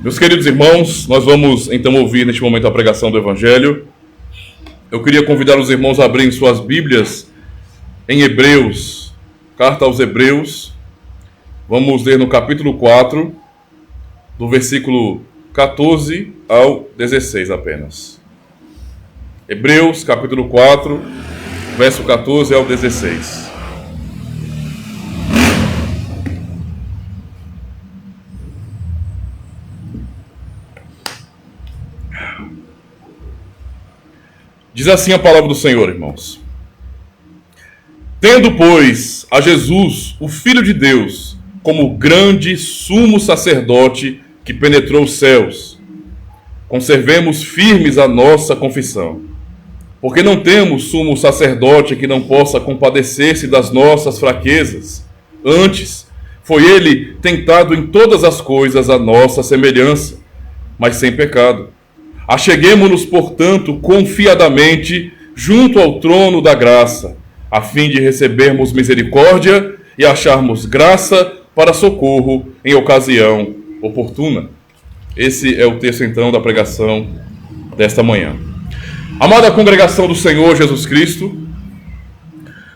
Meus queridos irmãos, nós vamos então ouvir neste momento a pregação do Evangelho. Eu queria convidar os irmãos a abrirem suas Bíblias em Hebreus, carta aos Hebreus. Vamos ler no capítulo 4, do versículo 14 ao 16 apenas. Hebreus, capítulo 4, verso 14 ao 16. Diz assim a palavra do Senhor, irmãos. Tendo, pois, a Jesus, o Filho de Deus, como grande sumo sacerdote que penetrou os céus, conservemos firmes a nossa confissão. Porque não temos sumo sacerdote que não possa compadecer-se das nossas fraquezas. Antes, foi ele tentado em todas as coisas à nossa semelhança, mas sem pecado. Acheguemo-nos, portanto, confiadamente junto ao trono da graça, a fim de recebermos misericórdia e acharmos graça para socorro em ocasião oportuna. Esse é o texto, então, da pregação desta manhã. Amada congregação do Senhor Jesus Cristo,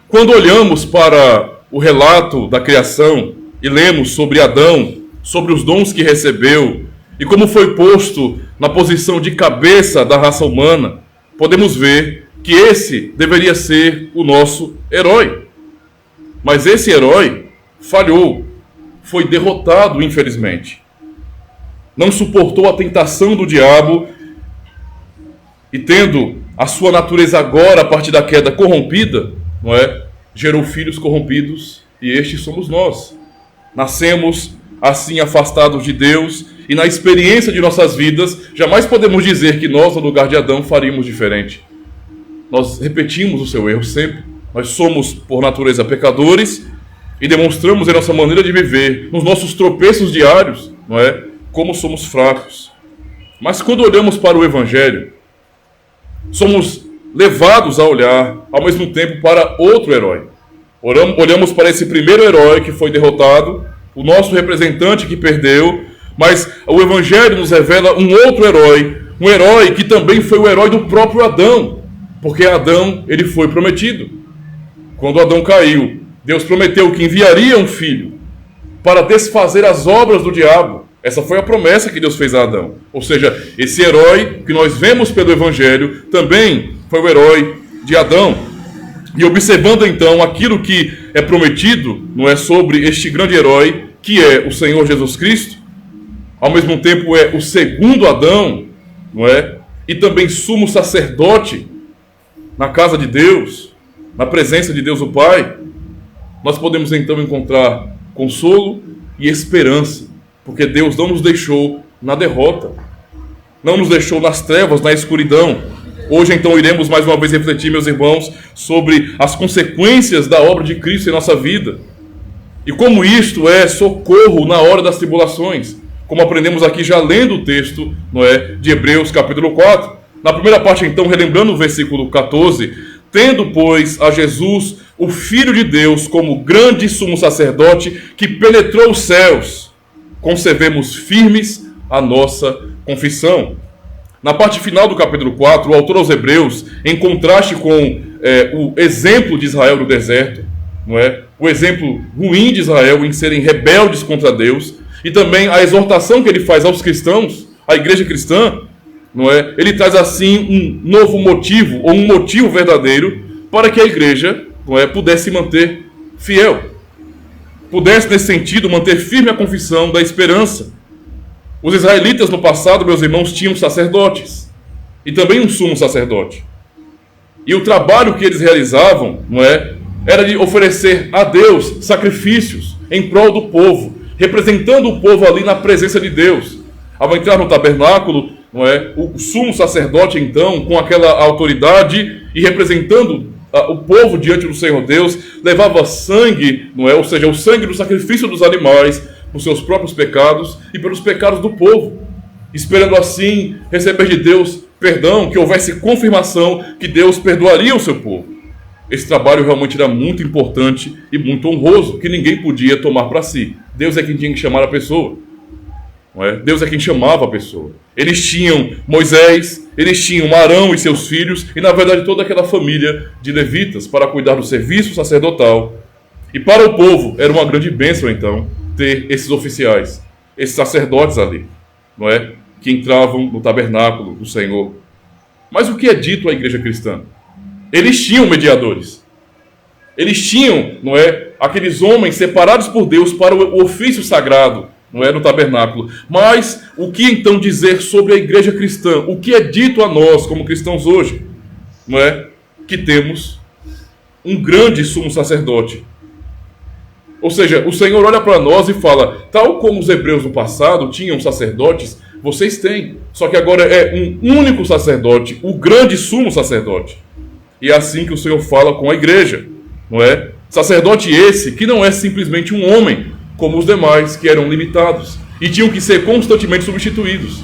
quando olhamos para o relato da criação e lemos sobre Adão, sobre os dons que recebeu e como foi posto na posição de cabeça da raça humana, podemos ver que esse deveria ser o nosso herói. Mas esse herói falhou, foi derrotado, infelizmente. Não suportou a tentação do diabo e, tendo a sua natureza agora, a partir da queda, corrompida, não é? Gerou filhos corrompidos, e estes somos nós. Nascemos assim afastados de Deus, e na experiência de nossas vidas, jamais podemos dizer que nós, no lugar de Adão, faríamos diferente. Nós repetimos o seu erro sempre. Nós somos, por natureza, pecadores e demonstramos em nossa maneira de viver, nos nossos tropeços diários, não é? Como somos fracos. Mas quando olhamos para o Evangelho, somos levados a olhar, ao mesmo tempo, para outro herói. Olhamos para esse primeiro herói que foi derrotado, o nosso representante que perdeu, mas o Evangelho nos revela um outro herói, um herói que também foi o herói do próprio Adão, porque Adão, ele foi prometido. Quando Adão caiu, Deus prometeu que enviaria um filho para desfazer as obras do diabo. Essa foi a promessa que Deus fez a Adão. Ou seja, esse herói que nós vemos pelo Evangelho também foi o herói de Adão. E observando então aquilo que é prometido, não é, sobre este grande herói, que é o Senhor Jesus Cristo, ao mesmo tempo é o segundo Adão, não é? E também sumo sacerdote na casa de Deus, na presença de Deus o Pai, nós podemos então encontrar consolo e esperança, porque Deus não nos deixou na derrota, não nos deixou nas trevas, na escuridão. Hoje então iremos mais uma vez refletir, meus irmãos, sobre as consequências da obra de Cristo em nossa vida, e como isto é socorro na hora das tribulações, como aprendemos aqui já lendo o texto, não é, de Hebreus capítulo 4. Na primeira parte então, relembrando o versículo 14, tendo, pois, a Jesus, o Filho de Deus, como grande sumo sacerdote que penetrou os céus, conservemos firmes a nossa confissão. Na parte final do capítulo 4, o autor aos Hebreus, em contraste com o exemplo de Israel no deserto, não é? O exemplo ruim de Israel em serem rebeldes contra Deus, e também a exortação que ele faz aos cristãos, à igreja cristã, não é? Ele traz assim um novo motivo, ou um motivo verdadeiro, para que a igreja, não é, pudesse manter fiel, pudesse nesse sentido manter firme a confissão da esperança. Os israelitas no passado, meus irmãos, tinham sacerdotes, e também um sumo sacerdote. E o trabalho que eles realizavam, não é, era de oferecer a Deus sacrifícios em prol do povo, representando o povo ali na presença de Deus. Ao entrar no tabernáculo, não é, o sumo sacerdote, então, com aquela autoridade e representando o povo diante do Senhor Deus, levava sangue, não é, ou seja, o sangue do sacrifício dos animais, por seus próprios pecados e pelos pecados do povo, esperando assim receber de Deus perdão, que houvesse confirmação que Deus perdoaria o seu povo. Esse trabalho realmente era muito importante e muito honroso, que ninguém podia tomar para si. Deus é quem tinha que chamar a pessoa. não é? Deus é quem chamava a pessoa. Eles tinham Moisés, eles tinham Arão e seus filhos, e na verdade toda aquela família de levitas para cuidar do serviço sacerdotal. E para o povo era uma grande bênção então ter esses oficiais, esses sacerdotes ali, não é? Que entravam no tabernáculo do Senhor. Mas o que é dito à igreja cristã? Eles tinham mediadores. Eles tinham, não é, aqueles homens separados por Deus para o ofício sagrado, não é, no tabernáculo. Mas o que então dizer sobre a igreja cristã? O que é dito a nós como cristãos hoje? Não é? Que temos um grande sumo sacerdote. Ou seja, o Senhor olha para nós e fala, tal como os hebreus no passado tinham sacerdotes, vocês têm. Só que agora é um único sacerdote, o grande sumo sacerdote. E é assim que o Senhor fala com a igreja, não é? Sacerdote esse que não é simplesmente um homem, como os demais que eram limitados e tinham que ser constantemente substituídos.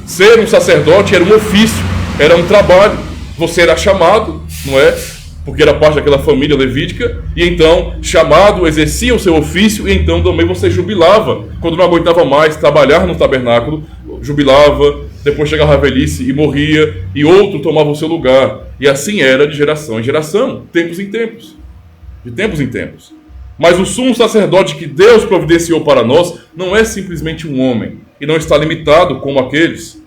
Ser um sacerdote era um ofício, era um trabalho. Você era chamado, não é? Porque era parte daquela família levítica, e então, chamado, exercia o seu ofício, e então também você jubilava. Quando não aguentava mais trabalhar no tabernáculo, jubilava, depois chegava a velhice e morria, e outro tomava o seu lugar. E assim era de geração em geração, tempos em tempos. De tempos em tempos. Mas o sumo sacerdote que Deus providenciou para nós não é simplesmente um homem, e não está limitado como aqueles,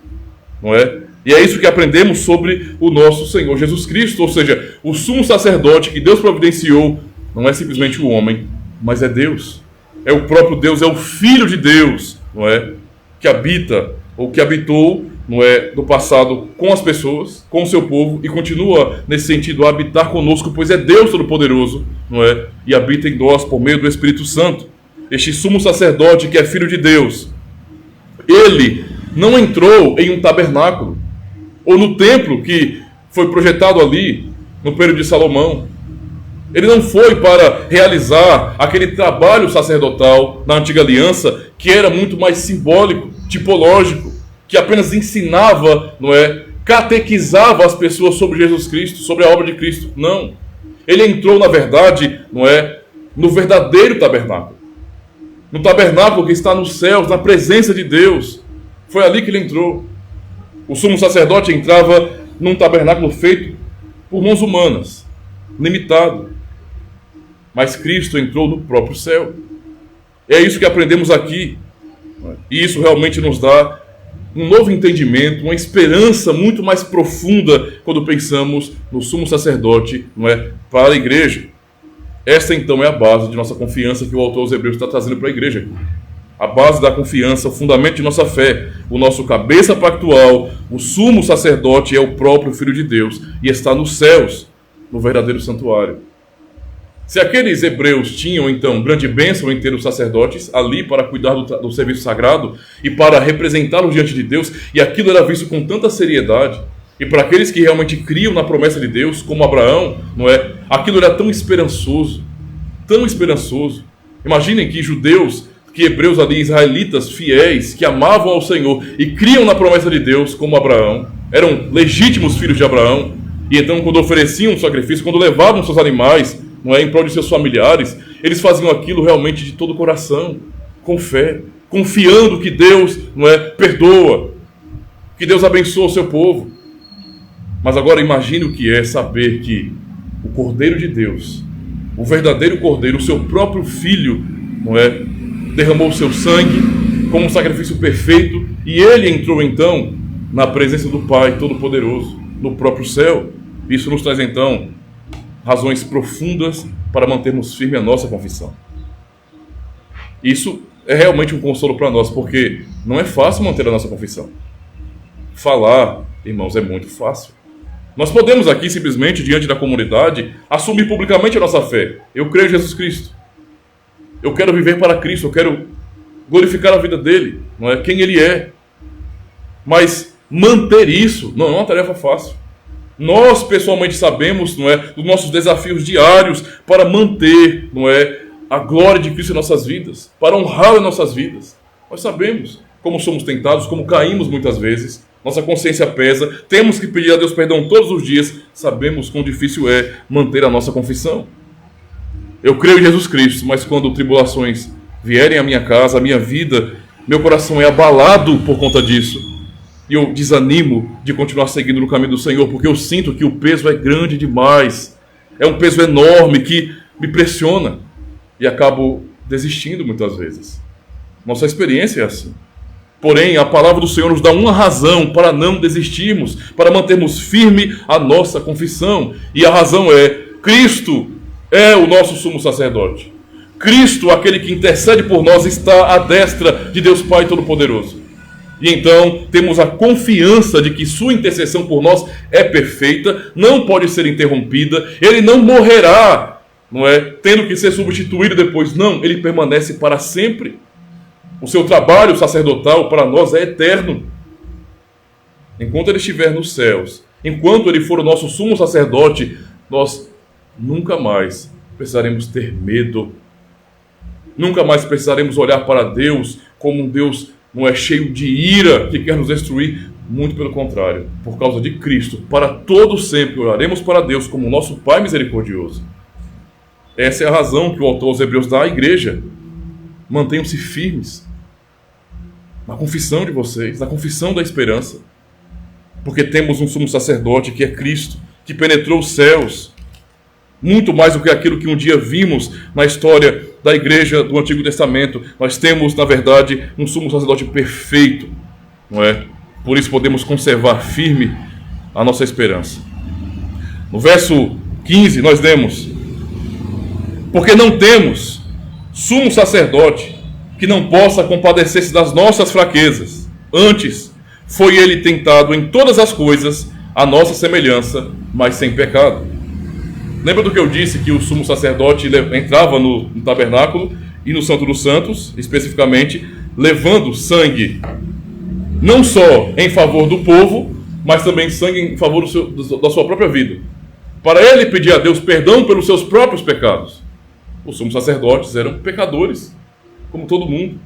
não é? E é isso que aprendemos sobre o nosso Senhor Jesus Cristo, ou seja, o sumo sacerdote que Deus providenciou não é simplesmente o homem, mas é Deus. É o próprio Deus, é o Filho de Deus, não é? Que habita, ou que habitou, não é, do passado com as pessoas, com o seu povo, e continua nesse sentido a habitar conosco, pois é Deus Todo-Poderoso, não é? E habita em nós por meio do Espírito Santo. Este sumo sacerdote que é Filho de Deus, ele não entrou em um tabernáculo, ou no templo que foi projetado ali no período de Salomão. Ele não foi para realizar aquele trabalho sacerdotal na antiga aliança, que era muito mais simbólico, tipológico, que apenas ensinava, não é, catequizava as pessoas sobre Jesus Cristo, sobre a obra de Cristo. Não. Ele entrou, na verdade, não é, no verdadeiro tabernáculo. No tabernáculo que está nos céus, na presença de Deus. Foi ali que ele entrou. O sumo sacerdote entrava num tabernáculo feito por mãos humanas, limitado. Mas Cristo entrou no próprio céu. É isso que aprendemos aqui. E isso realmente nos dá um novo entendimento, uma esperança muito mais profunda quando pensamos no sumo sacerdote, não é, para a igreja. Essa então é a base de nossa confiança que o autor aos Hebreus está trazendo para a igreja aqui. A base da confiança, o fundamento de nossa fé, o nosso cabeça pactual, o sumo sacerdote é o próprio Filho de Deus e está nos céus, no verdadeiro santuário. Se aqueles hebreus tinham então grande bênção em ter os sacerdotes ali para cuidar do serviço sagrado e para representá-los diante de Deus, e aquilo era visto com tanta seriedade, e para aqueles que realmente criam na promessa de Deus, como Abraão, não é? Aquilo era tão esperançoso, tão esperançoso. Imaginem que judeus, que hebreus ali, israelitas fiéis, que amavam ao Senhor e criam na promessa de Deus, como Abraão, eram legítimos filhos de Abraão, e então quando ofereciam um sacrifício, quando levavam seus animais, não é, em prol de seus familiares, eles faziam aquilo realmente de todo o coração, com fé, confiando que Deus, não é, perdoa, que Deus abençoa o seu povo. Mas agora imagine o que é saber que o Cordeiro de Deus, o verdadeiro Cordeiro, o seu próprio Filho, não é, derramou o seu sangue como um sacrifício perfeito, e ele entrou então na presença do Pai Todo-Poderoso, no próprio céu. Isso nos traz então razões profundas para mantermos firme a nossa confissão. Isso é realmente um consolo para nós, porque não é fácil manter a nossa confissão. Falar, irmãos, é muito fácil. Nós podemos aqui simplesmente, diante da comunidade, assumir publicamente a nossa fé. Eu creio em Jesus Cristo. Eu quero viver para Cristo, eu quero glorificar a vida dele, não é? Quem ele é. Mas manter isso não é uma tarefa fácil. Nós pessoalmente sabemos, não é, dos nossos desafios diários para manter, não é, a glória de Cristo em nossas vidas, para honrá-lo em nossas vidas. Nós sabemos como somos tentados, como caímos muitas vezes. Nossa consciência pesa, temos que pedir a Deus perdão todos os dias. Sabemos quão difícil é manter a nossa confissão. Eu creio em Jesus Cristo, mas quando tribulações vierem à minha casa, à minha vida, meu coração é abalado por conta disso. E eu desanimo de continuar seguindo no caminho do Senhor, porque eu sinto que o peso é grande demais. É um peso enorme que me pressiona. E acabo desistindo muitas vezes. Nossa experiência é assim. Porém, a palavra do Senhor nos dá uma razão para não desistirmos, para mantermos firme a nossa confissão. E a razão é: Cristo é o nosso sumo sacerdote. Cristo, aquele que intercede por nós, está à destra de Deus Pai Todo-Poderoso. E então temos a confiança de que sua intercessão por nós é perfeita, não pode ser interrompida, ele não morrerá, não é, tendo que ser substituído depois. Não, ele permanece para sempre. O seu trabalho sacerdotal para nós é eterno. Enquanto ele estiver nos céus, enquanto ele for o nosso sumo sacerdote, nós nunca mais precisaremos ter medo. Nunca mais precisaremos olhar para Deus como um Deus não é cheio de ira que quer nos destruir. Muito pelo contrário, por causa de Cristo, para todo sempre olharemos para Deus como o nosso Pai misericordioso. Essa é a razão que o autor aos Hebreus dá à igreja. Mantenham-se firmes na confissão de vocês, na confissão da esperança, porque temos um sumo sacerdote que é Cristo, que penetrou os céus, muito mais do que aquilo que um dia vimos na história da igreja do Antigo Testamento. Nós temos, na verdade, um sumo sacerdote perfeito, não é? Por isso podemos conservar firme a nossa esperança. No verso 15 nós lemos: porque não temos sumo sacerdote que não possa compadecer-se das nossas fraquezas. Antes, foi ele tentado em todas as coisas, à nossa semelhança, mas sem pecado. Lembra do que eu disse, que o sumo sacerdote entrava no tabernáculo e no Santo dos Santos, especificamente, levando sangue, não só em favor do povo, mas também sangue em favor da sua própria vida, para ele pedir a Deus perdão pelos seus próprios pecados. Os sumos sacerdotes eram pecadores, como todo mundo.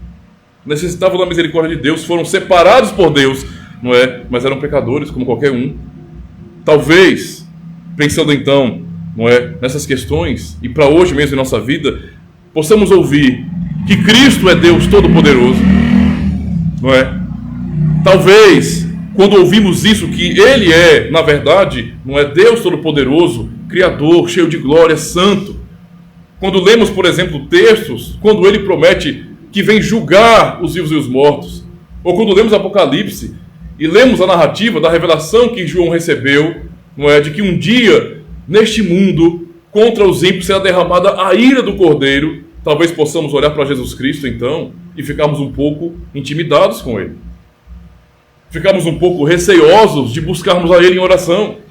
Necessitavam da misericórdia de Deus, foram separados por Deus, não é? Mas eram pecadores, como qualquer um. Talvez, pensando então, não é, nessas questões, e para hoje mesmo em nossa vida, possamos ouvir que Cristo é Deus Todo-Poderoso, não é? Talvez, quando ouvimos isso, que Ele é, na verdade, não é, Deus Todo-Poderoso, Criador, cheio de glória, santo. Quando lemos, por exemplo, textos, quando Ele promete que vem julgar os vivos e os mortos, ou quando lemos Apocalipse e lemos a narrativa da revelação que João recebeu, não é, de que um dia, neste mundo, contra os ímpios será derramada a ira do Cordeiro, talvez possamos olhar para Jesus Cristo, então, e ficarmos um pouco intimidados com Ele. Ficarmos um pouco receosos de buscarmos a Ele em oração.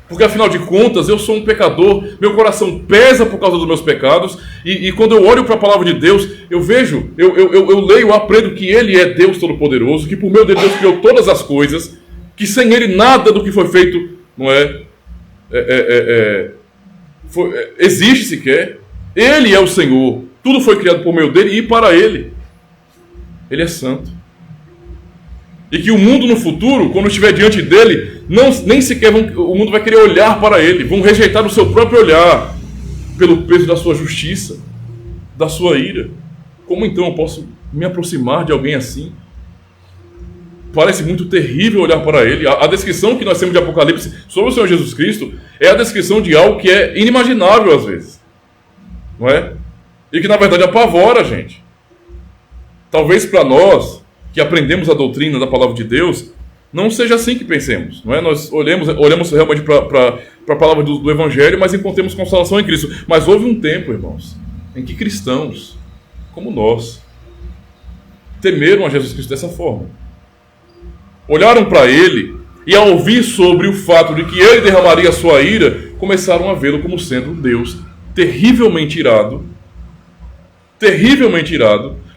Porque, afinal de contas, eu sou um pecador, meu coração pesa por causa dos meus pecados, e quando eu olho para a palavra de Deus, eu vejo, eu leio, eu aprendo que Ele é Deus Todo-Poderoso, que por meio de Deus criou todas as coisas, que sem Ele nada do que foi feito, não existe sequer. Ele é o Senhor, tudo foi criado por meio dele e para Ele. Ele é santo. E que o mundo no futuro, quando estiver diante dele, nem sequer o mundo vai querer olhar para ele, vão rejeitar o seu próprio olhar, pelo peso da sua justiça, da sua ira. Como então eu posso me aproximar de alguém assim? Parece muito terrível olhar para ele. A descrição que nós temos de Apocalipse sobre o Senhor Jesus Cristo é a descrição de algo que é inimaginável às vezes, não é? E que na verdade apavora a gente. Talvez para nós, que aprendemos a doutrina da palavra de Deus, não seja assim que pensemos, não é? Nós olhamos realmente para a palavra do Evangelho, mas encontremos consolação em Cristo. Mas houve um tempo, irmãos, em que cristãos, como nós, temeram a Jesus Cristo dessa forma. Olharam para Ele e, ao ouvir sobre o fato de que Ele derramaria a sua ira, começaram a vê-lo como sendo um Deus terrivelmente irado,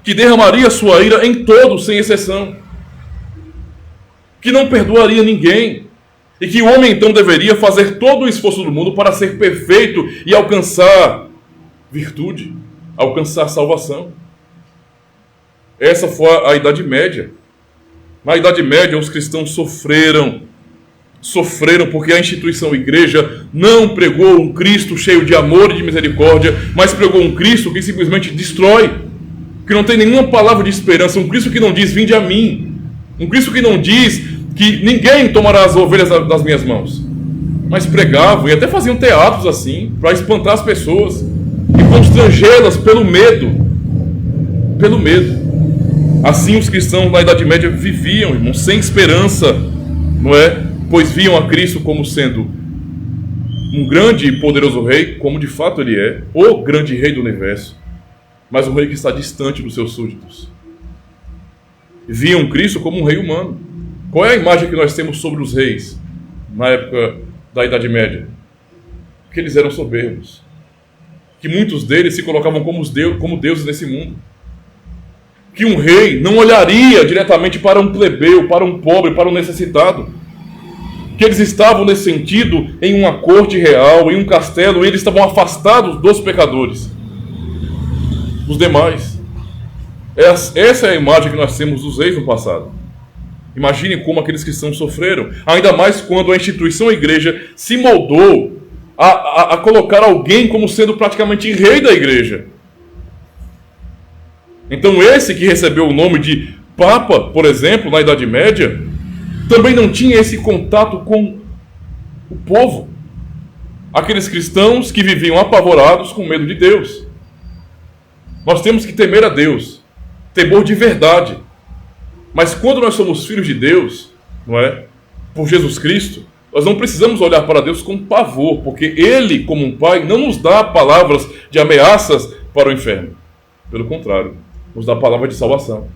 que derramaria sua ira em todos, sem exceção, que não perdoaria ninguém, e que o homem então deveria fazer todo o esforço do mundo para ser perfeito e alcançar virtude, alcançar salvação. Essa foi a Idade Média. Na Idade Média, os cristãos sofreram porque a instituição igreja não pregou um Cristo cheio de amor e de misericórdia, mas pregou um Cristo que simplesmente destrói, que não tem nenhuma palavra de esperança, um Cristo que não diz: vinde a mim, um Cristo que não diz que ninguém tomará as ovelhas das minhas mãos, mas pregavam e até faziam teatros assim, para espantar as pessoas e constrangê-las pelo medo. Pelo medo. Assim os cristãos na Idade Média viviam, irmãos, sem esperança, não é? Pois viam a Cristo como sendo um grande e poderoso rei, como de fato ele é, o grande rei do universo, mas um rei que está distante dos seus súditos. Viam Cristo como um rei humano. Qual é a imagem que nós temos sobre os reis na época da Idade Média? Que eles eram soberbos, que muitos deles se colocavam como deuses nesse mundo, que um rei não olharia diretamente para um plebeu, para um pobre, para um necessitado, que eles estavam nesse sentido em uma corte real, em um castelo, e eles estavam afastados dos pecadores, dos demais. Essa é a imagem que nós temos dos reis no passado. Imagine como aqueles cristãos sofreram, ainda mais quando a instituição, a igreja, se moldou a colocar alguém como sendo praticamente rei da igreja. Então esse que recebeu o nome de Papa, por exemplo, na Idade Média, também não tinha esse contato com o povo. Aqueles cristãos que viviam apavorados com medo de Deus. Nós temos que temer a Deus, temor de verdade. Mas quando nós somos filhos de Deus, não é? Por Jesus Cristo, nós não precisamos olhar para Deus com pavor, porque Ele, como um Pai, não nos dá palavras de ameaças para o inferno. Pelo contrário, nos dá palavra de salvação.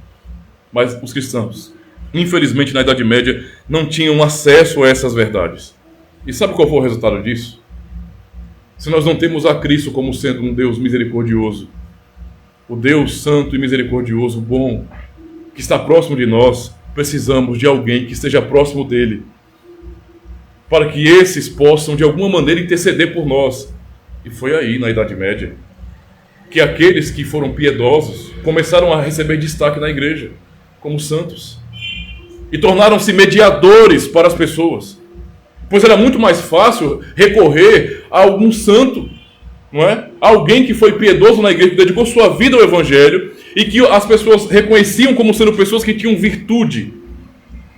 Mas os cristãos, infelizmente, na Idade Média, não tinham acesso a essas verdades. E sabe qual foi o resultado disso? Se nós não temos a Cristo como sendo um Deus misericordioso, o Deus santo e misericordioso, bom, que está próximo de nós, precisamos de alguém que esteja próximo dele, para que esses possam, de alguma maneira, interceder por nós. E foi aí, na Idade Média, que aqueles que foram piedosos começaram a receber destaque na igreja, como santos, e tornaram-se mediadores para as pessoas, pois era muito mais fácil recorrer a algum santo, não é? Alguém que foi piedoso na igreja, que dedicou sua vida ao Evangelho, e que as pessoas reconheciam como sendo pessoas que tinham virtude,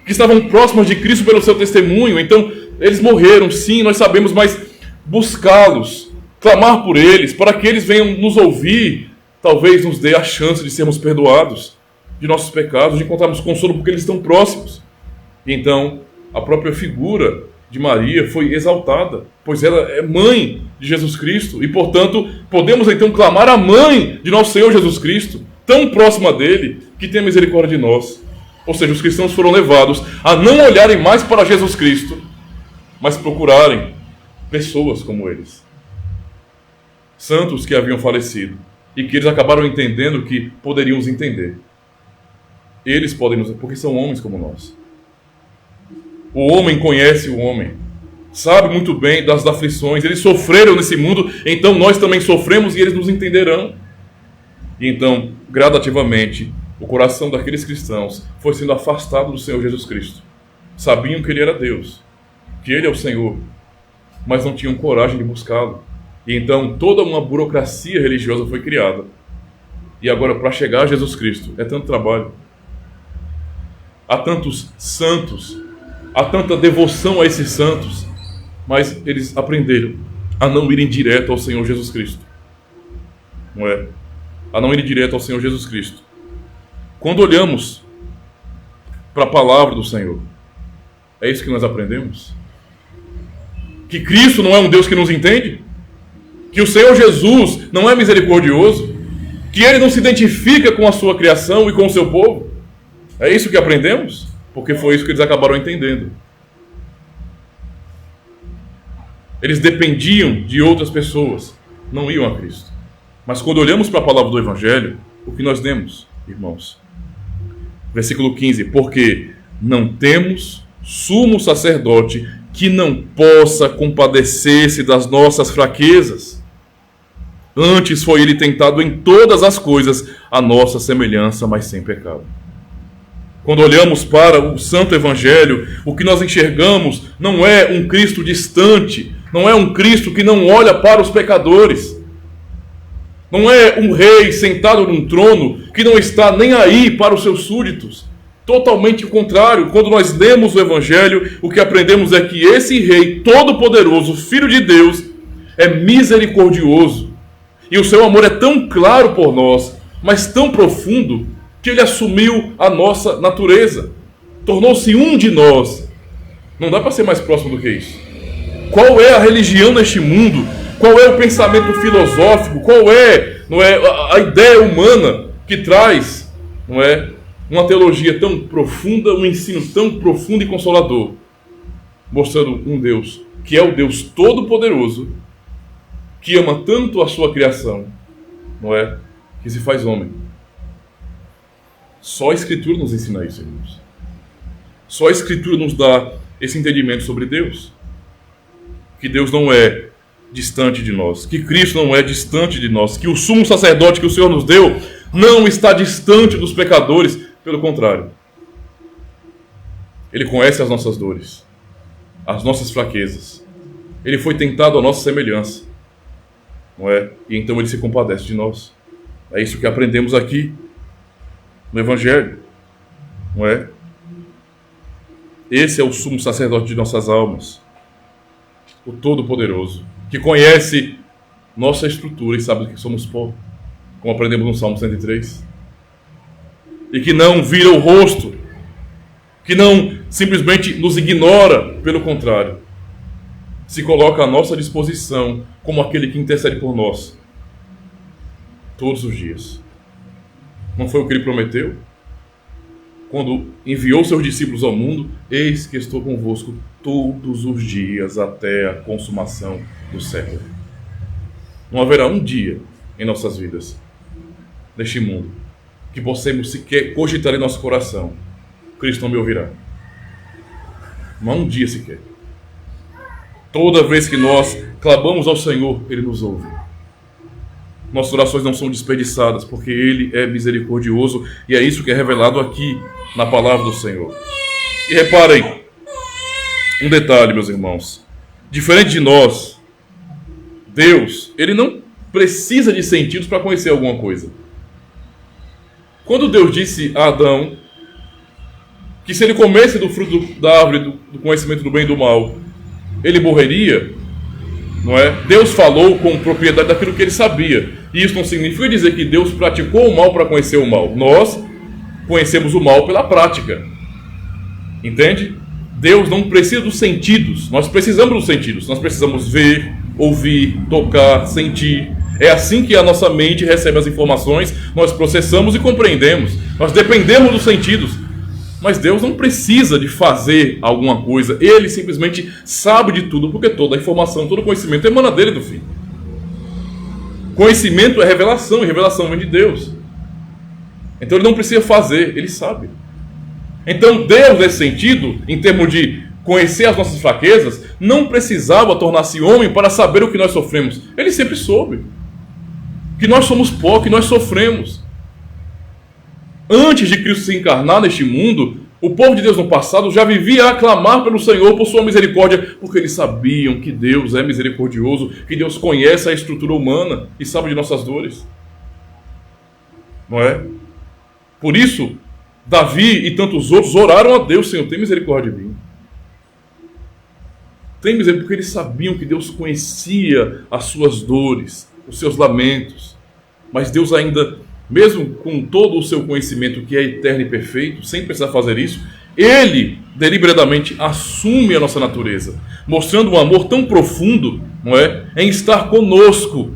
que estavam próximas de Cristo pelo seu testemunho. Então, eles morreram, sim, nós sabemos, mas buscá-los, clamar por eles, para que eles venham nos ouvir, talvez nos dê a chance de sermos perdoados de nossos pecados, de encontrarmos consolo porque eles estão próximos. E então, a própria figura de Maria foi exaltada, pois ela é mãe de Jesus Cristo, e portanto, podemos então clamar a mãe de nosso Senhor Jesus Cristo, tão próxima dele, que tem misericórdia de nós. Ou seja, os cristãos foram levados a não olharem mais para Jesus Cristo, mas procurarem pessoas como eles, santos que haviam falecido, e que eles acabaram entendendo que poderiam os entender. Eles podem nos... porque são homens como nós. O homem conhece o homem, sabe muito bem das aflições, eles sofreram nesse mundo, então nós também sofremos e eles nos entenderão. E então, gradativamente, o coração daqueles cristãos foi sendo afastado do Senhor Jesus Cristo. Sabiam que Ele era Deus, que Ele é o Senhor, mas não tinham coragem de buscá-lo. E então toda uma burocracia religiosa foi criada. E agora, para chegar a Jesus Cristo, é tanto trabalho. Há tantos santos, há tanta devoção a esses santos, mas eles aprenderam a não irem direto ao Senhor Jesus Cristo. Não é? A não irem direto ao Senhor Jesus Cristo. Quando olhamos para a palavra do Senhor, é isso que nós aprendemos? Que Cristo não é um Deus que nos entende? Que o Senhor Jesus não é misericordioso? Que Ele não se identifica com a sua criação e com o seu povo? É isso que aprendemos? Porque foi isso que eles acabaram entendendo. Eles dependiam de outras pessoas, não iam a Cristo. Mas quando olhamos para a palavra do Evangelho, o que nós lemos, irmãos? Versículo 15: porque não temos sumo sacerdote que não possa compadecer-se das nossas fraquezas. Antes foi ele tentado em todas as coisas, a nossa semelhança, mas sem pecado. Quando olhamos para o Santo Evangelho, o que nós enxergamos não é um Cristo distante, não é um Cristo que não olha para os pecadores. Não é um rei sentado num trono que não está nem aí para os seus súditos. Totalmente o contrário. Quando nós lemos o Evangelho, o que aprendemos é que esse rei todo-poderoso, Filho de Deus, é misericordioso. E o seu amor é tão claro por nós, mas tão profundo, que ele assumiu a nossa natureza. Tornou-se um de nós. Não dá para ser mais próximo do que isso. Qual é a religião neste mundo? Qual é o pensamento filosófico? Qual é, não é, a ideia humana que traz, não é, uma teologia tão profunda, um ensino tão profundo e consolador, mostrando um Deus que é o Deus Todo-Poderoso, que ama tanto a sua criação, não é, que se faz homem. Só a Escritura nos ensina isso, irmãos. Só a Escritura nos dá esse entendimento sobre Deus. Que Deus não é distante de nós, que Cristo não é distante de nós, que o sumo sacerdote que o Senhor nos deu não está distante dos pecadores, pelo contrário. Ele conhece as nossas dores, as nossas fraquezas. Ele foi tentado à nossa semelhança, não é? E então ele se compadece de nós. É isso que aprendemos aqui no Evangelho, não é? Esse é o sumo sacerdote de nossas almas, o Todo-Poderoso, que conhece nossa estrutura e sabe que somos pó, como aprendemos no Salmo 103. E que não vira o rosto, que não simplesmente nos ignora, pelo contrário, se coloca à nossa disposição como aquele que intercede por nós, todos os dias. Não foi o que ele prometeu? Quando enviou seus discípulos ao mundo, eis que estou convosco todos os dias até a consumação do século. Não haverá um dia em nossas vidas, neste mundo, que possamos sequer cogitar em nosso coração: Cristo não me ouvirá. Não há um dia sequer. Toda vez que nós clamamos ao Senhor, Ele nos ouve. Nossas orações não são desperdiçadas, porque Ele é misericordioso, e é isso que é revelado aqui na palavra do Senhor. E reparem, um detalhe, meus irmãos. Diferente de nós, Deus, Ele não precisa de sentidos para conhecer alguma coisa. Quando Deus disse a Adão que se ele comesse do fruto da árvore do conhecimento do bem e do mal, ele morreria, não é? Deus falou com propriedade daquilo que ele sabia. E isso não significa dizer que Deus praticou o mal para conhecer o mal. Nós conhecemos o mal pela prática. Entende? Deus não precisa dos sentidos. Nós precisamos dos sentidos. Nós precisamos ver, ouvir, tocar, sentir. É assim que a nossa mente recebe as informações, nós processamos e compreendemos. Nós dependemos dos sentidos. Mas Deus não precisa de fazer alguma coisa. Ele simplesmente sabe de tudo, porque toda a informação, todo o conhecimento emana dele, do Filho. Conhecimento é revelação, e revelação vem de Deus. Então ele não precisa fazer, ele sabe. Então Deus, nesse sentido, em termos de conhecer as nossas fraquezas, não precisava tornar-se homem para saber o que nós sofremos. Ele sempre soube que nós somos pó, que nós sofremos. Antes de Cristo se encarnar neste mundo, o povo de Deus no passado já vivia a clamar pelo Senhor por sua misericórdia, porque eles sabiam que Deus é misericordioso, que Deus conhece a estrutura humana e sabe de nossas dores. Não é? Por isso, Davi e tantos outros oraram a Deus: Senhor, tem misericórdia de mim. Tem misericórdia, porque eles sabiam que Deus conhecia as suas dores, os seus lamentos. Mas Deus ainda, mesmo com todo o seu conhecimento que é eterno e perfeito, sem precisar fazer isso, Ele deliberadamente assume a nossa natureza, mostrando um amor tão profundo, não é? Em estar conosco,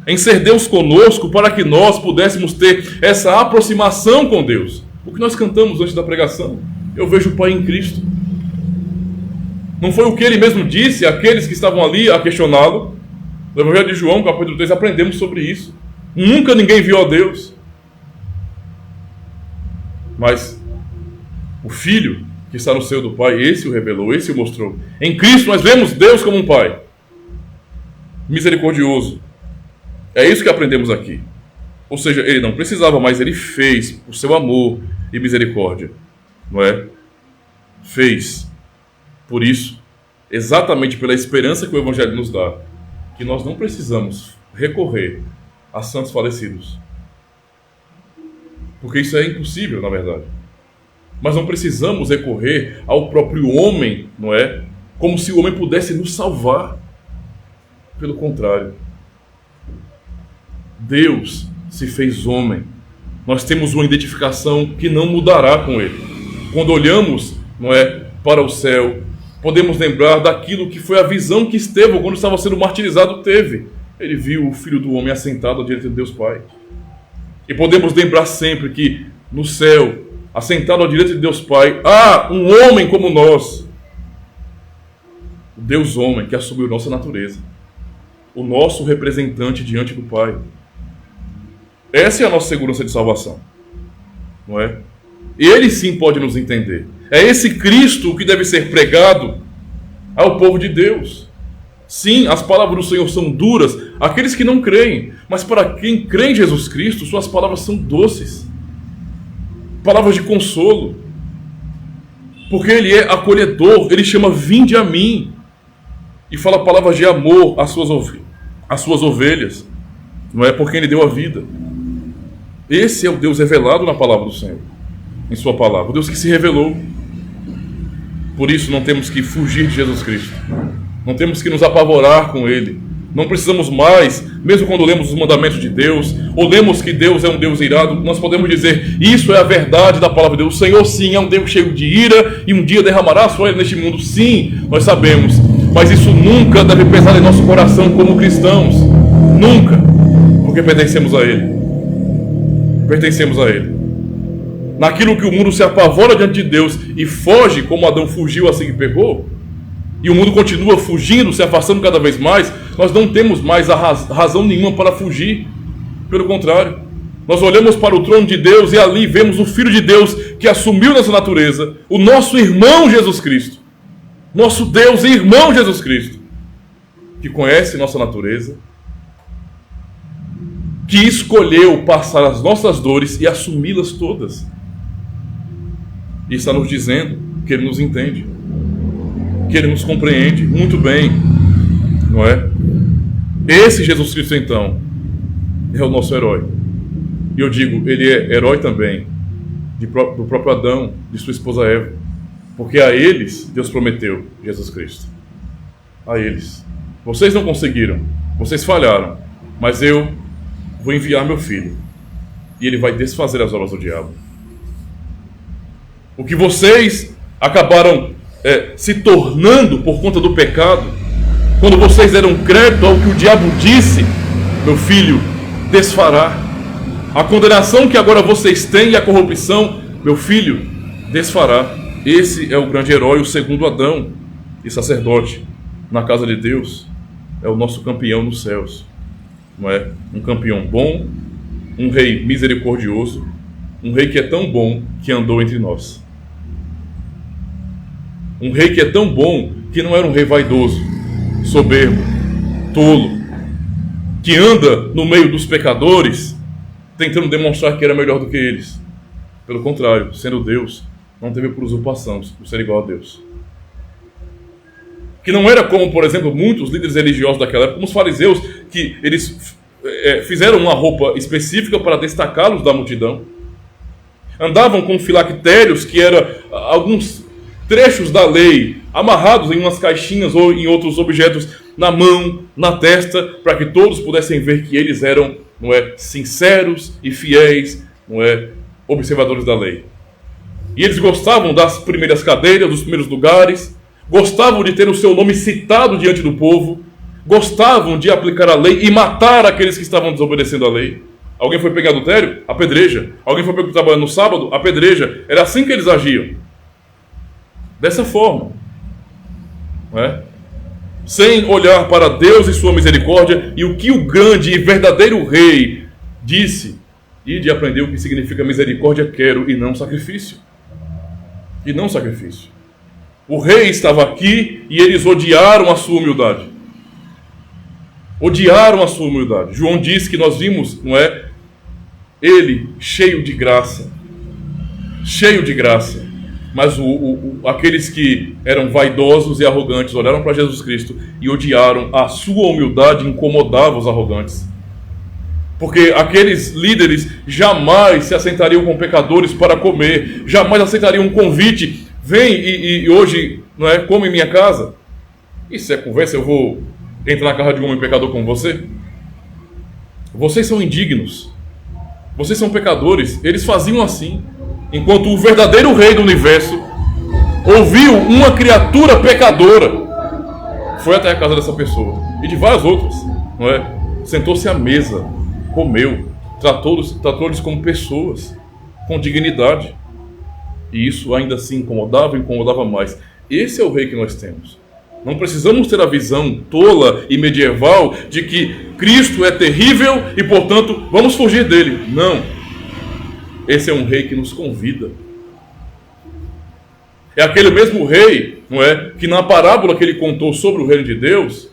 em ser Deus conosco, para que nós pudéssemos ter essa aproximação com Deus. O que nós cantamos antes da pregação: eu vejo o Pai em Cristo. Não foi o que Ele mesmo disse àqueles que estavam ali a questioná-lo? No Evangelho de João, capítulo 3, aprendemos sobre isso. Nunca ninguém viu a Deus. Mas o Filho que está no seio do Pai, esse o revelou, esse o mostrou. Em Cristo nós vemos Deus como um Pai misericordioso. É isso que aprendemos aqui. Ou seja, Ele não precisava, mas Ele fez por seu amor e misericórdia. Não é? Fez. Por isso, exatamente pela esperança que o Evangelho nos dá, que nós não precisamos recorrer a santos falecidos. Porque isso é impossível, na verdade. Mas não precisamos recorrer ao próprio homem, não é? Como se o homem pudesse nos salvar. Pelo contrário. Deus se fez homem. Nós temos uma identificação que não mudará com ele. Quando olhamos, não é, para o céu, podemos lembrar daquilo que foi a visão que Estevão, quando estava sendo martirizado, teve. Ele viu o Filho do Homem assentado à direita de Deus Pai. E podemos lembrar sempre que no céu, assentado à direita de Deus Pai, há um homem como nós. O Deus homem que assumiu nossa natureza. O nosso representante diante do Pai. Essa é a nossa segurança de salvação. Não é? Ele sim pode nos entender. É esse Cristo que deve ser pregado ao povo de Deus. Sim, as palavras do Senhor são duras àqueles que não creem, mas para quem crê em Jesus Cristo, suas palavras são doces. Palavras de consolo. Porque Ele é acolhedor, Ele chama: vinde a mim. E fala palavras de amor às suas ovelhas. Não é por quem Ele deu a vida. Esse é o Deus revelado na palavra do Senhor, em sua palavra, o Deus que se revelou. Por isso não temos que fugir de Jesus Cristo. Não temos que nos apavorar com Ele. Não precisamos mais, mesmo quando lemos os mandamentos de Deus, ou lemos que Deus é um Deus irado, nós podemos dizer: isso é a verdade da palavra de Deus. O Senhor sim é um Deus cheio de ira, e um dia derramará a sua ira neste mundo. Sim, nós sabemos. Mas isso nunca deve pesar em nosso coração como cristãos. Nunca. Porque pertencemos a Ele. Pertencemos a Ele. Naquilo que o mundo se apavora diante de Deus e foge, como Adão fugiu assim que pecou, e o mundo continua fugindo, se afastando cada vez mais, nós não temos mais a razão nenhuma para fugir. Pelo contrário, nós olhamos para o trono de Deus e ali vemos o Filho de Deus que assumiu nossa natureza, o nosso irmão Jesus Cristo, nosso Deus e irmão Jesus Cristo, que conhece nossa natureza, que escolheu passar as nossas dores e assumi-las todas. E está nos dizendo que Ele nos entende, que Ele nos compreende muito bem, não é? Esse Jesus Cristo, então, é o nosso herói. E eu digo, Ele é herói também do próprio Adão, de sua esposa Eva, porque a eles Deus prometeu Jesus Cristo. A eles. Vocês não conseguiram, vocês falharam, mas eu vou enviar meu Filho, e Ele vai desfazer as obras do diabo. O que vocês acabaram se tornando por conta do pecado, quando vocês deram crédito ao que o diabo disse, meu Filho desfará. A condenação que agora vocês têm e a corrupção, meu Filho desfará. Esse é o grande herói, o segundo Adão e sacerdote na casa de Deus. É o nosso campeão nos céus. Não é? Um campeão bom, um rei misericordioso, um rei que é tão bom que andou entre nós. Um rei que é tão bom que não era um rei vaidoso, soberbo, tolo, que anda no meio dos pecadores, tentando demonstrar que era melhor do que eles. Pelo contrário, sendo Deus, não teve por usurpação por ser igual a Deus. Que não era como, por exemplo, muitos líderes religiosos daquela época, como os fariseus, que eles fizeram uma roupa específica para destacá-los da multidão. Andavam com filactérios, que eram alguns trechos da lei, amarrados em umas caixinhas ou em outros objetos na mão, na testa, para que todos pudessem ver que eles eram, não é, sinceros e fiéis, não é, observadores da lei. E eles gostavam das primeiras cadeiras, dos primeiros lugares, gostavam de ter o seu nome citado diante do povo, gostavam de aplicar a lei e matar aqueles que estavam desobedecendo a lei. Alguém foi pegar adultério? Apedreja. Alguém foi pegar trabalho no sábado? Apedreja. Era assim que eles agiam. Dessa forma. Não é? Sem olhar para Deus e sua misericórdia e o que o grande e verdadeiro rei disse. E de aprender o que significa misericórdia, quero, e não sacrifício. E não sacrifício. O rei estava aqui e eles odiaram a sua humildade. Odiaram a sua humildade. João diz que nós vimos, não é? Ele cheio de graça. Cheio de graça. Mas aqueles que eram vaidosos e arrogantes olharam para Jesus Cristo e odiaram a sua humildade, incomodava os arrogantes. Porque aqueles líderes jamais se assentariam com pecadores para comer, jamais aceitariam um convite. Vem e hoje, não é, come em minha casa. Isso é conversa, eu vou entrar na casa de um homem pecador como você? Vocês são indignos. Vocês são pecadores. Eles faziam assim. Enquanto o verdadeiro rei do universo ouviu uma criatura pecadora, foi até a casa dessa pessoa e de várias outras, não é? Sentou-se à mesa, comeu, tratou-lhes como pessoas, com dignidade. E isso ainda assim incomodava mais. Esse é o rei que nós temos. Não precisamos ter a visão tola e medieval de que Cristo é terrível e, portanto, vamos fugir dele. Não. Esse é um rei que nos convida. É aquele mesmo rei, não é, que na parábola que ele contou sobre o reino de Deus,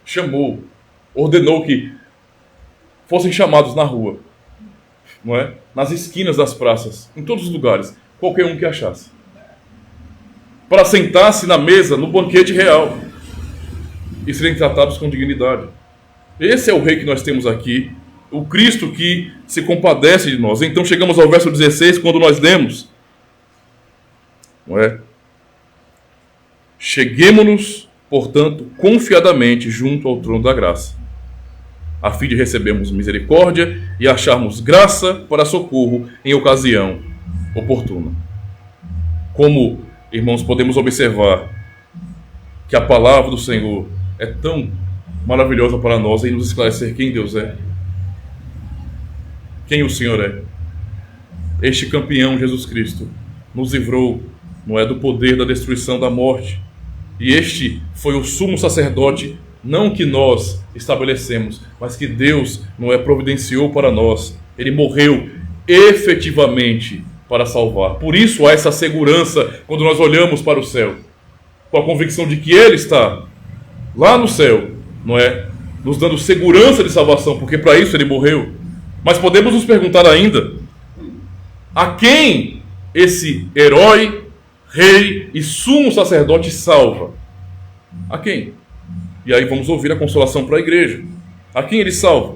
chamou, ordenou que fossem chamados na rua, não é? Nas esquinas das praças, em todos os lugares, qualquer um que achasse, para sentar-se na mesa, no banquete real, e serem tratados com dignidade. Esse é o rei que nós temos aqui, o Cristo que se compadece de nós. Então chegamos ao verso 16, quando nós lemos, não é? Cheguemo-nos, portanto, confiadamente junto ao trono da graça, a fim de recebermos misericórdia e acharmos graça para socorro em ocasião oportuna. Como, irmãos, podemos observar que a palavra do Senhor é tão maravilhosa para nós em nos esclarecer quem Deus é, quem o Senhor é. Este campeão Jesus Cristo nos livrou, não é, do poder da destruição da morte. E este foi o sumo sacerdote, não que nós estabelecemos, mas que Deus, não é, providenciou para nós. Ele morreu efetivamente para salvar. Por isso há essa segurança quando nós olhamos para o céu, com a convicção de que Ele está lá no céu, não é, nos dando segurança de salvação, porque para isso Ele morreu. Mas podemos nos perguntar ainda, a quem esse herói, rei e sumo sacerdote salva? A quem? E aí vamos ouvir a consolação para a igreja. A quem ele salva?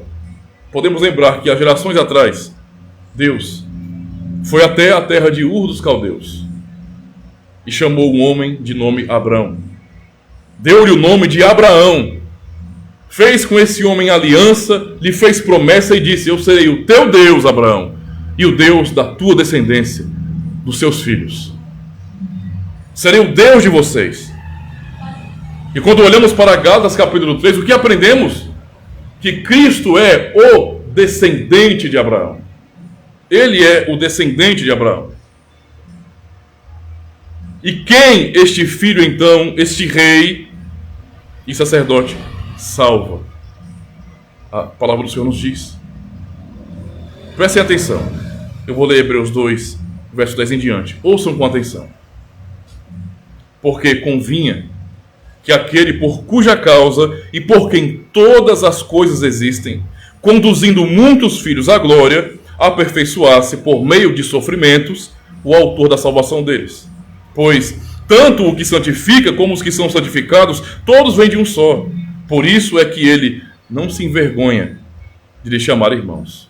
Podemos lembrar que há gerações atrás, Deus foi até a terra de Ur dos Caldeus e chamou um homem de nome Abrão. Deu-lhe o nome de Abraão. Fez com esse homem aliança, lhe fez promessa e disse: eu serei o teu Deus, Abraão, e o Deus da tua descendência, dos seus filhos. Serei o Deus de vocês. E quando olhamos para Gálatas capítulo 3, o que aprendemos? Que Cristo é o descendente de Abraão. Ele é o descendente de Abraão. E quem este filho, então, este rei e sacerdote, salva? A palavra do Senhor nos diz. Prestem atenção. Eu vou ler Hebreus 2, verso 10 em diante. Ouçam com atenção. Porque convinha que aquele por cuja causa e por quem todas as coisas existem, conduzindo muitos filhos à glória, aperfeiçoasse por meio de sofrimentos o autor da salvação deles. Pois tanto o que santifica como os que são santificados, todos vêm de um só. Por isso é que ele não se envergonha de lhe chamar irmãos.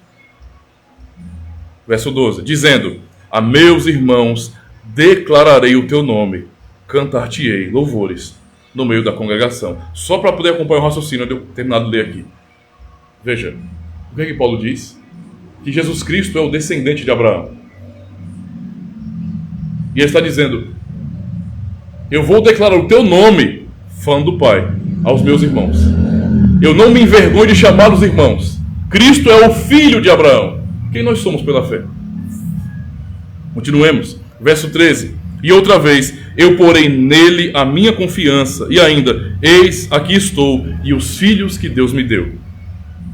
Verso 12, dizendo: a meus irmãos declararei o teu nome, cantar-te-ei louvores no meio da congregação. Só para poder acompanhar o raciocínio, eu terminado de ler aqui. Veja, o que é que Paulo diz? Que Jesus Cristo é o descendente de Abraão. E ele está dizendo: eu vou declarar o teu nome, falando do Pai, aos meus irmãos. Eu não me envergonho de chamá-los irmãos. Cristo é o filho de Abraão. Quem nós somos pela fé? Continuemos. Verso 13. E outra vez, eu porei nele a minha confiança. E ainda, eis, aqui estou, e os filhos que Deus me deu.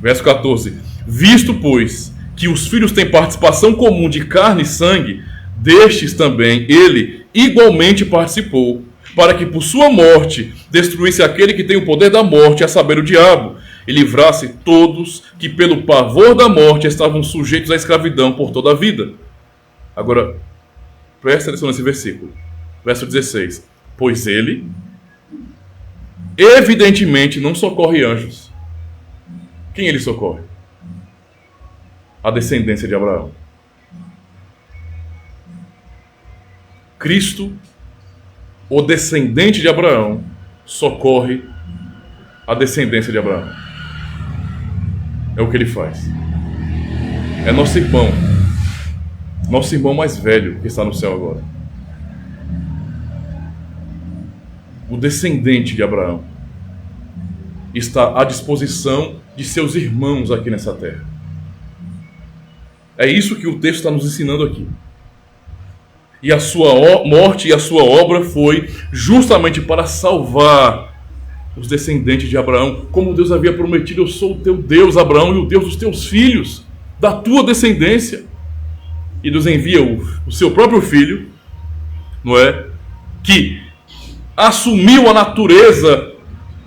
Verso 14. Visto, pois, que os filhos têm participação comum de carne e sangue, destes também ele igualmente participou, para que por sua morte destruísse aquele que tem o poder da morte, a saber, o diabo, e livrasse todos que pelo pavor da morte estavam sujeitos à escravidão por toda a vida. Agora, presta atenção nesse versículo. Verso 16. Pois ele, evidentemente, não socorre anjos. quem ele socorre? A descendência de Abraão. Cristo, o descendente de Abraão, socorre a descendência de Abraão. É o que ele faz. É nosso irmão mais velho que está no céu agora. O descendente de Abraão está à disposição de seus irmãos aqui nessa terra. É isso que o texto está nos ensinando aqui. E a sua morte e a sua obra foi justamente para salvar os descendentes de Abraão, como Deus havia prometido: eu sou o teu Deus, Abraão, e o Deus dos teus filhos, da tua descendência. E Deus envia o seu próprio filho, não é? Que assumiu a natureza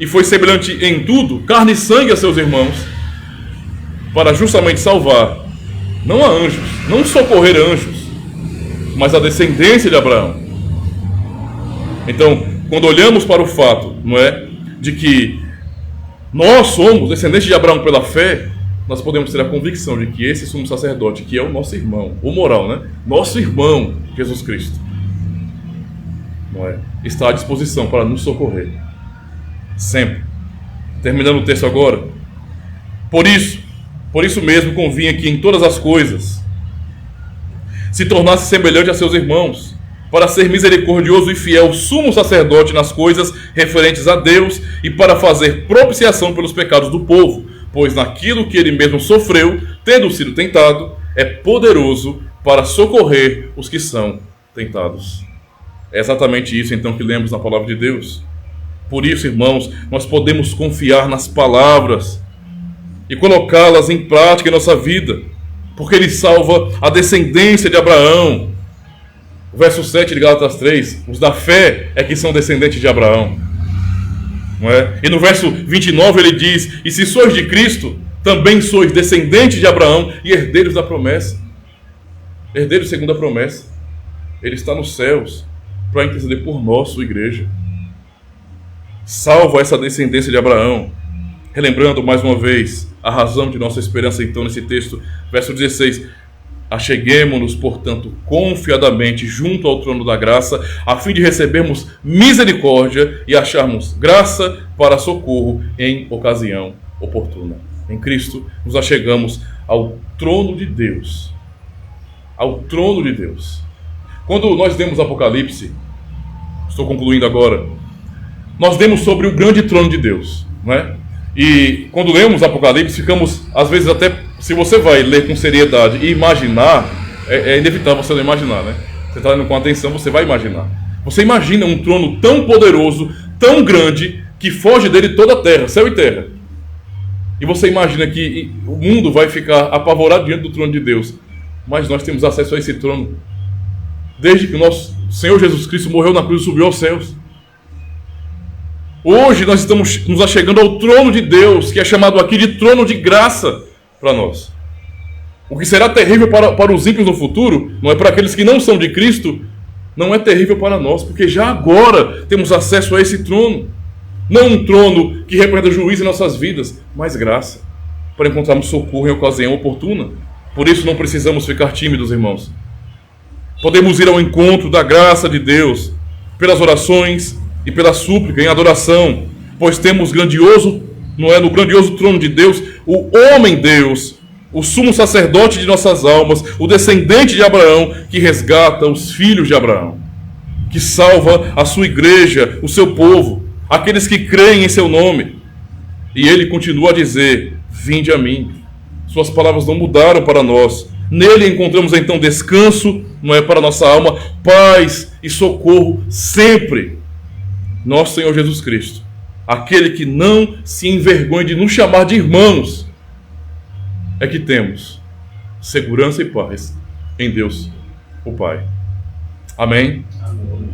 e foi semelhante em tudo, carne e sangue a seus irmãos, para justamente salvar, não a anjos, não socorrer anjos, mas a descendência de Abraão. Então, quando olhamos para o fato, não é, de que nós somos descendentes de Abraão pela fé, nós podemos ter a convicção de que esse sumo sacerdote, que é o nosso irmão, o moral, né? Nosso irmão, Jesus Cristo, não é, está à disposição para nos socorrer. Sempre. Terminando o texto agora. Por isso mesmo convinha que em todas as coisas se tornasse semelhante a seus irmãos, para ser misericordioso e fiel sumo sacerdote nas coisas referentes a Deus e para fazer propiciação pelos pecados do povo, pois naquilo que ele mesmo sofreu, tendo sido tentado, é poderoso para socorrer os que são tentados. É exatamente isso então que lemos na palavra de Deus. Por isso, irmãos, nós podemos confiar nas palavras e colocá-las em prática em nossa vida, porque ele salva a descendência de Abraão. O verso 7 de Gálatas 3, os da fé é que são descendentes de Abraão. Não é? E no verso 29 ele diz: e se sois de Cristo, também sois descendentes de Abraão e herdeiros da promessa. Herdeiros segundo a promessa. Ele está nos céus para interceder por nós, sua igreja. Salva essa descendência de Abraão. Relembrando mais uma vez a razão de nossa esperança então nesse texto, verso 16: acheguemo-nos, portanto, confiadamente junto ao trono da graça, a fim de recebermos misericórdia e acharmos graça para socorro em ocasião oportuna. Em Cristo nos achegamos ao trono de Deus. Ao trono de Deus. Quando nós lemos Apocalipse, estou concluindo agora, nós lemos sobre o grande trono de Deus, não é? E quando lemos Apocalipse, ficamos, às vezes até, se você vai ler com seriedade e imaginar, é inevitável você não imaginar, né? Você está lendo com atenção, você vai imaginar. Você imagina um trono tão poderoso, tão grande, que foge dele toda a terra, céu e terra. E você imagina que o mundo vai ficar apavorado diante do trono de Deus. Mas nós temos acesso a esse trono desde que o nosso Senhor Jesus Cristo morreu na cruz e subiu aos céus. Hoje nós estamos nos achegando ao trono de Deus, que é chamado aqui de trono de graça para nós. O que será terrível para os ímpios no futuro, não é para aqueles que não são de Cristo, não é terrível para nós, porque já agora temos acesso a esse trono. Não um trono que representa juízo em nossas vidas, mas graça, para encontrarmos socorro em ocasião oportuna. Por isso não precisamos ficar tímidos, irmãos. Podemos ir ao encontro da graça de Deus, pelas orações e pela súplica em adoração, pois temos grandioso, não é, no grandioso trono de Deus, o homem Deus, o sumo sacerdote de nossas almas, o descendente de Abraão, que resgata os filhos de Abraão, que salva a sua igreja, o seu povo, aqueles que creem em seu nome. E ele continua a dizer: vinde a mim. Suas palavras não mudaram para nós. Nele encontramos então descanso, não é, para nossa alma, paz e socorro sempre. Nosso Senhor Jesus Cristo, aquele que não se envergonha de nos chamar de irmãos, é que temos segurança e paz em Deus, o Pai. Amém? Amém.